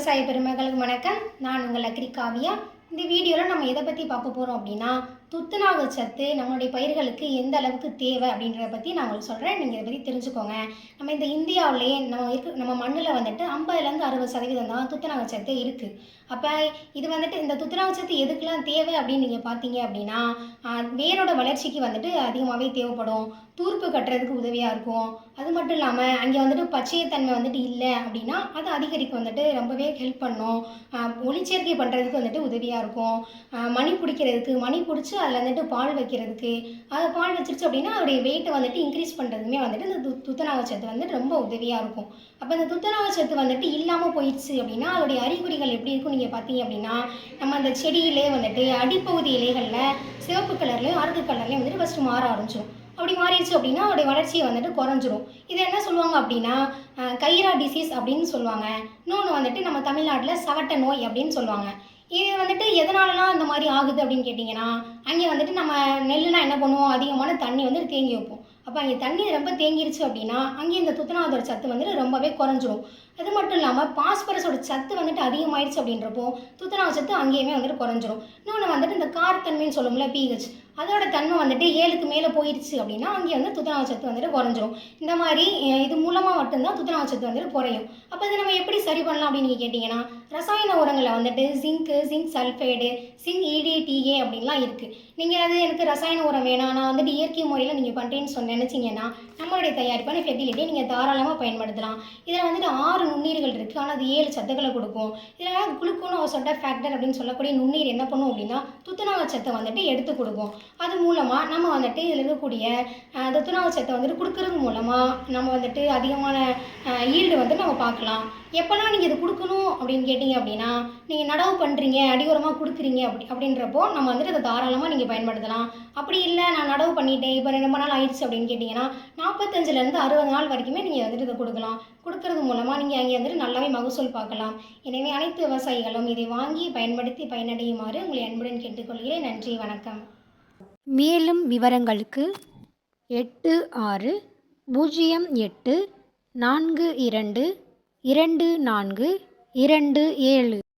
விவசாய பெருமக்களுக்கு வணக்கம். நான் உங்கள் அக்ரி காவியா. இந்த வீடியோவில் நம்ம எதை பற்றி பார்க்க போகிறோம் அப்படின்னா, துத்தநாக சத்து நம்மளுடைய பயிர்களுக்கு எந்த அளவுக்கு தேவை அப்படின்றத பற்றி நான் உங்களுக்கு சொல்கிறேன். நீங்கள் இதை பற்றி தெரிஞ்சுக்கோங்க. நம்ம இந்த இந்தியாவிலேயே நம்ம மண்ணில் வந்துட்டு 50லேருந்து 60% தான் துத்தநாக சத்து இருக்குது. அப்போ இது வந்துட்டு இந்த துத்தநாக சத்து எதுக்கெல்லாம் தேவை அப்படின்னு நீங்கள் பார்த்தீங்க அப்படின்னா, வேரோட வளர்ச்சிக்கு வந்துட்டு அதிகமாகவே தேவைப்படும். தூர்ப்பு கட்டுறதுக்கு உதவியாக இருக்கும். அது மட்டும் இல்லாமல் அங்கே வந்துட்டு பச்சையத்தன்மை வந்துட்டு இல்லை அப்படின்னா அது அதிகரிக்க வந்துட்டு ரொம்பவே ஹெல்ப் பண்ணும். ஒளிச்சேர்க்கை பண்ணுறதுக்கு வந்துட்டு உதவியாக இருக்கும். மணி பிடிக்கிறதுக்கு, மணி பிடிச்சி அதில் வந்துட்டு பால் வைக்கிறதுக்கு, அது பால் வச்சிருச்சு அப்படின்னா அதோடைய வெயிட்டை வந்துட்டு இன்க்ரீஸ் பண்ணுறதுமே வந்துட்டு இந்த துத்தநாக சத்து வந்துட்டு ரொம்ப உதவியாக இருக்கும். அப்போ இந்த துத்தநாக சத்து வந்துட்டு இல்லாமல் போயிடுச்சு அப்படின்னா அதோடைய அறிகுறிகள் எப்படி இருக்கும் நீங்கள் பார்த்தீங்க அப்படின்னா, நம்ம அந்த செடியிலே வந்துட்டு அடிப்பகுதி இலைகளில் சிவப்பு கலர்லேயும் அரக்கு கலர்லேயும் வந்துட்டு ஃபஸ்ட்டு மாற ஆரம்பிச்சிடும். அப்படி மாறிடுச்சு அப்படின்னா அதோடைய வளர்ச்சியை வந்துட்டு குறைஞ்சிரும். இதை என்ன சொல்லுவாங்க அப்படின்னா கைரா டிசீஸ் அப்படின்னு சொல்லுவாங்க. இன்னொன்று வந்துட்டு நம்ம தமிழ்நாட்டில் சவட்டை நோய் அப்படின்னு சொல்லுவாங்க. இது வந்துட்டு எதனாலலாம் இந்த மாதிரி ஆகுது அப்படின்னு கேட்டிங்கன்னா, அங்கே வந்துட்டு நம்ம நெல்லுனா என்ன பண்ணுவோம், அதிகமான தண்ணி வந்து தேங்கி வைப்போம். அப்போ அங்கே தண்ணி ரொம்ப தேங்கிருச்சு அப்படின்னா அங்கே இந்த துத்தநாகத்தோட சத்து வந்துட்டு ரொம்பவே குறைஞ்சிரும். அது மட்டும் இல்லாமல் பாஸ்பரஸோட சத்து வந்துட்டு அதிகமாகிடுச்சு அப்படின்றப்போ துத்தநாக சத்து அங்கேயுமே வந்துட்டு குறைஞ்சிரும். இன்னொன்று வந்துட்டு இந்த காரத்தன்மைன்னு சொல்லுவோம்ல pH, அதோட தன்மை வந்துட்டு 7க்கு மேலே போயிடுச்சு அப்படின்னா அங்கே வந்து துத்தநாக சத்து வந்துட்டு குறைஞ்சிரும். இந்த மாதிரி இது மூலமாக மட்டும்தான் துத்தநாக சத்து வந்துட்டு குறையும். அப்போ இதை நம்ம எப்படி சரி பண்ணலாம் அப்படின்னு நீங்கள் கேட்டிங்கன்னா, ரசாயன உரங்களில் வந்துட்டு ஜிங்க் சல்ஃபைடு, சிங்க் EDTA அப்படின்லாம் இருக்குது. நீங்கள் அது எனக்கு ரசாயன உரம் வேணாம், நான் வந்துட்டு இயற்கை முறையில் நீங்கள் பண்ணுறேன்னு நினச்சிங்கன்னா நம்மளுடைய தயாரிப்பான ஃபெர்டிலிட்டியை நீங்கள் தாராளமாக பயன்படுத்தலாம். இதில் வந்துட்டு 6 நுண்ணீர்கள் இருக்குது. ஆனால் அது 7 சத்துக்களை கொடுக்கும். இதில் குளுக்கோனோசோட ஃபேக்டர் அப்படின்னு சொல்லக்கூடிய நுண்ணீர் என்ன பண்ணும் அப்படின்னா துத்தநாக சத்தை வந்துட்டு எடுத்து கொடுக்கும். அது மூலமாக நம்ம வந்துட்டு இதில் இருக்கக்கூடிய துத்தநாக சத்தை வந்துட்டு கொடுக்கறது மூலமாக நம்ம வந்துட்டு அதிகமான ஈல்டு வந்து நம்ம பார்க்கலாம். எப்போல்லாம் நீங்கள் இது கொடுக்கணும் அப்படின்னு கேட்டிங்க அப்படின்னா, நீங்கள் நடவு பண்ணுறீங்க, அடியோரமாக கொடுக்குறீங்க அப்படின்றப்போ நம்ம வந்துட்டு அதை தாராளமாக நீங்கள் பயன்படுத்தலாம். அப்படி இல்லை நான் நடவு பண்ணிட்டேன், இப்போ ரொம்ப நாள் ஆயிடுச்சு அப்படின்னு கேட்டிங்கன்னா 45லேருந்து 60 நாள் வரைக்குமே நீங்கள் வந்துட்டு இதை கொடுக்கலாம். கொடுக்கறது மூலமாக நீங்கள் அங்கே வந்துட்டு நல்லாவே மகசூல் பார்க்கலாம். எனவே அனைத்து விவசாயிகளும் இதை வாங்கி பயன்படுத்தி பயனடையுமாறு உங்களை அன்புடன் கேட்டுக்கொள்கிறேன். நன்றி, வணக்கம். மேலும் விவரங்களுக்கு 8608422427